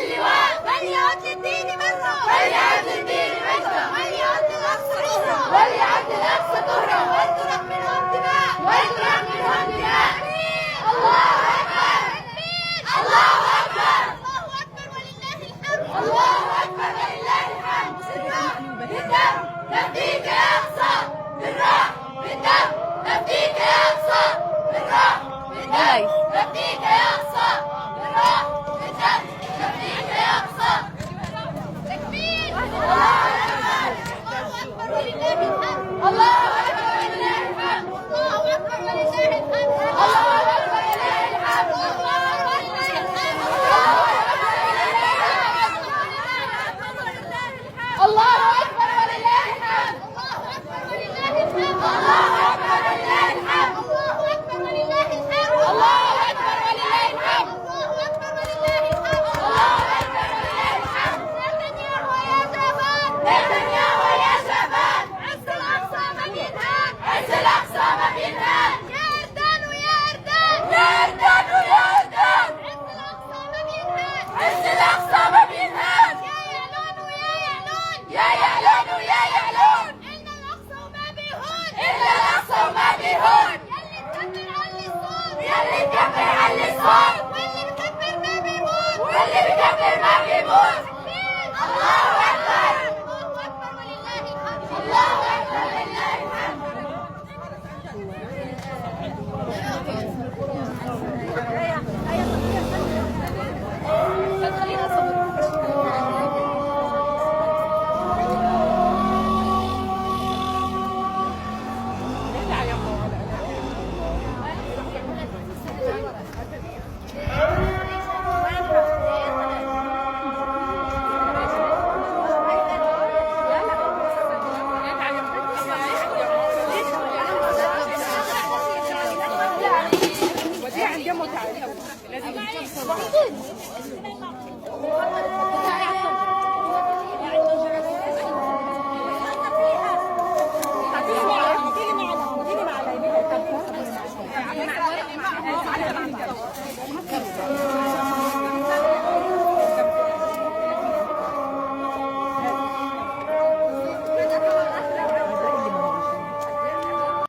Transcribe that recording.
اللواء وليعد للدين مجده وليعد للدين مجده وليعد الأقصى طهرا وليعد الأقصى طهرا ولترق منهم دماء ولترق منهم دماء. الله أكبر الله أكبر الله أكبر ولله الحمد الله أكبر ولله الحمد. بالدم نفديك يا أقصى بالروح بالدم نفديك يا أقصى بالروح بالدم نفديك يا أقصى بالروح بالدم نفديك يا أقصى. تكبير الله أكبر الله أكبر ولله الحمد الله أكبر ولله الحمد الله أكبر ولله الحمد الله أكبر ولله الحمد الله أكبر ولله الحمد الله أكبر ولله الحمد الله أكبر ولله الحمد الله أكبر ولله الحمد الله أكبر ولله الحمد الله أكبر ولله الحمد الله أكبر ولله الحمد الله أكبر ولله الحمد. نتنياهو يا شباب نتنياهو يا شباب عز الأقصى ما بينهان عز الأقصى ما بينهان. يا أردان ويا أردان يا أردان ويا أردان عز الأقصى ما بينهان عز الأقصى ما بينهان. يا يعلون ويا يعلون يا يعلون ويا يعلون إلا الأقصى وما بيهون إلا الأقصى وما بيهون. يلي مكبر علي الصوت واللي مكبر ما بيموت واللي مكبر ما بيموت. الله أكبر الله أكبر ولله الحمد الله أكبر ولله الحمد.